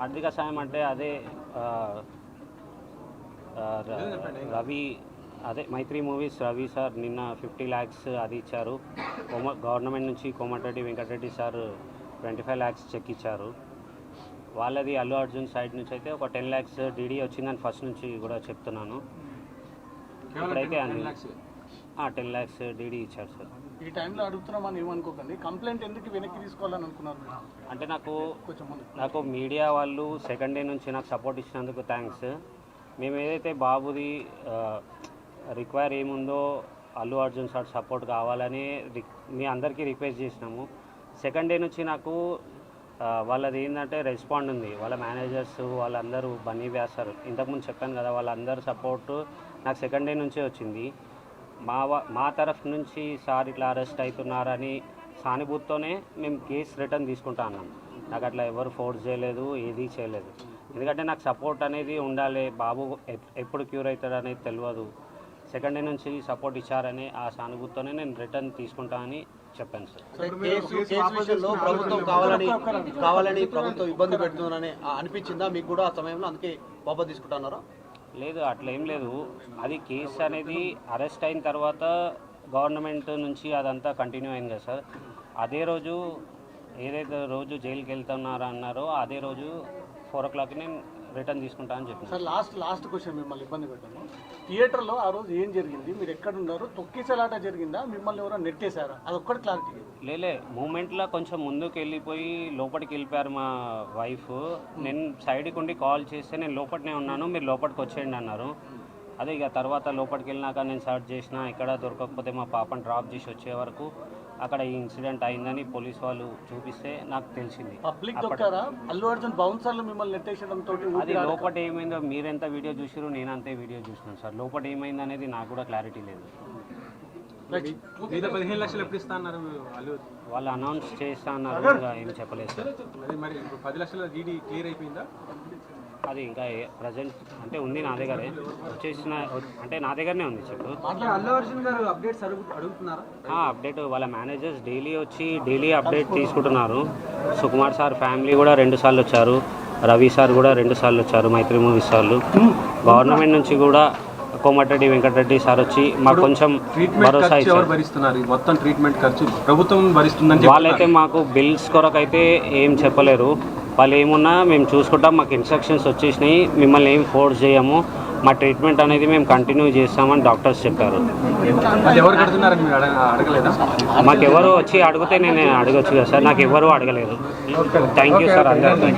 ఆర్థిక సాయం అంటే అదే రవి అదే మైత్రి మూవీస్ రవి సార్ నిన్న 50 lakhs అది ఇచ్చారు. గవర్నమెంట్ నుంచి Komatireddy Venkatreddy sir 25 lakhs cheque ఇచ్చారు. వాళ్ళది అల్లు అర్జున్ సైడ్ నుంచి అయితే ఒక 10 lakhs డీడీ వచ్చిందని ఫస్ట్ నుంచి కూడా చెప్తున్నాను. ఇప్పుడైతే 10 lakhs డీడీ ఇచ్చారు సార్. ఈ టైంలో అడుగుతున్నామని ఏమనుకోకండి, కంప్లైంట్ ఎందుకు వెనక్కి తీసుకోవాలని అనుకున్నారు? అంటే నాకు మీడియా వాళ్ళు సెకండ్ డే నుంచి నాకు సపోర్ట్ ఇచ్చినందుకు థ్యాంక్స్. మేము ఏదైతే బాబుది రిక్వైర్ ఏముందో అల్లు అర్జున్ సార్ సపోర్ట్ కావాలని మీ అందరికీ రిక్వెస్ట్ చేసినాము. సెకండ్ డే నుంచి నాకు వాళ్ళది ఏంటంటే రెస్పాండ్ ఉంది. వాళ్ళ మేనేజర్స్ వాళ్ళందరూ బన్నీ వ్యాసారు ఇంతకుముందు చెప్పాను కదా, వాళ్ళందరూ సపోర్టు నాకు సెకండ్ డే నుంచే వచ్చింది. మా తరఫు నుంచి సార్ ఇట్లా అరెస్ట్ అవుతున్నారని సానుభూతితోనే మేము కేసు రిటర్న్ తీసుకుంటా అన్నాం. నాకు అట్లా ఎవరు ఫోర్స్ చేయలేదు, ఏది చేయలేదు. ఎందుకంటే నాకు సపోర్ట్ అనేది ఉండాలి. బాబు ఎప్పుడు క్యూర్ అవుతాడు అనేది తెలియదు. సెకండ్ డే నుంచి సపోర్ట్ ఇచ్చారని ఆ సానుభూతితోనే నేను రిటర్న్ తీసుకుంటానని చెప్పాను సార్. ప్రభుత్వం కావాలని ప్రభుత్వం ఇబ్బంది పెడుతుందని అనిపించిందా మీకు కూడా ఆ సమయంలో? అందుకే వాపస్ తీసుకుంటున్నారా? లేదు, అట్లా ఏం లేదు. అది కేసు అనేది అరెస్ట్ అయిన తర్వాత గవర్నమెంట్ నుంచి అదంతా కంటిన్యూ అయింది కదా సార్. అదే రోజు ఏదైతే రోజు జైలుకి వెళ్తున్నారో అన్నారో అదే రోజు 4 o'clock నేను రిటర్న్ తీసుకుంటా అని చెప్పాను సార్. లాస్ట్ క్వశ్చన్, మిమ్మల్ని ఇబ్బంది పెట్టాను. థియేటర్లో ఆ రోజు ఏం జరిగింది? మీరు ఎక్కడ ఉన్నారు? తొక్కిసలాట జరిగిందా? మిమ్మల్ని ఎవరో నెట్టేశారా? అదొక్కటి క్లారిటీ. లేలే, మూమెంట్లో కొంచెం ముందుకు వెళ్ళిపోయి లోపలికి వెళ్ళిపోయారు మా వైఫ్. నేను సైడ్కి ఉండి కాల్ చేస్తే నేను లోపలనే ఉన్నాను, మీరు లోపలికి వచ్చేయండి అన్నారు. అదే ఇక తర్వాత లోపలికి వెళ్ళినాక నేను సర్చ్ చేసిన, ఎక్కడ దొరకకపోతే మా పాపను డ్రాప్ చేసి వచ్చే వరకు అక్కడ ఈ ఇన్సిడెంట్ అయిందని పోలీస్ వాళ్ళు చూపిస్తే నాకు తెలిసింది. అల్లు అర్జున్ బౌన్సర్లు మిమ్మల్ని నెట్టేసడంతో అది లోపల ఏమైందో మీరెంత వీడియో చూసారు, నేను అంతే వీడియో చూసినాను సార్. లోపల ఏమైంది అనేది నాకు కూడా క్లారిటీ లేదు. వాళ్ళు అనౌన్స్ చేస్తా అన్నారు, ఏం చెప్పలేదు సార్. అది ఇంకా ప్రజెంట్ అంటే ఉంది నా దగ్గరే, వచ్చేసిన అంటే నా దగ్గరనే ఉంది. చెప్పు. అప్డేట్ వాళ్ళ మేనేజర్స్ డైలీ అప్డేట్ తీసుకుంటున్నారు. సుకుమార్ సార్ ఫ్యామిలీ కూడా 2 సార్లు వచ్చారు, రవి సార్ కూడా 2 సార్లు వచ్చారు, మైత్రి మూవీస్ వాళ్ళు. గవర్నమెంట్ నుంచి కూడా కోమటిరెడ్డి వెంకటరెడ్డి సార్ వచ్చి మాకు కొంచెం భరోసా ఇచ్చారు. మొత్తం ట్రీట్మెంట్ ఖర్చు ప్రభుత్వం భరిస్తుందని వాళ్ళైతే మాకు బిల్స్ కొరకైతే ఏం చెప్పలేరు. వాళ్ళు ఏమున్నా మేము చూసుకుంటాం, మాకు ఇన్స్ట్రక్షన్స్ వచ్చేసినాయి, మిమ్మల్ని ఏం ఫోర్స్ చేయము, మా ట్రీట్మెంట్ అనేది మేము కంటిన్యూ చేస్తామని డాక్టర్స్ చెప్పారు. మాకు ఎవరు వచ్చి అడిగితే నేను అడగొచ్చు కదా సార్, నాకు ఎవరు అడగలేదు. థ్యాంక్ యూ సార్ అందరూ.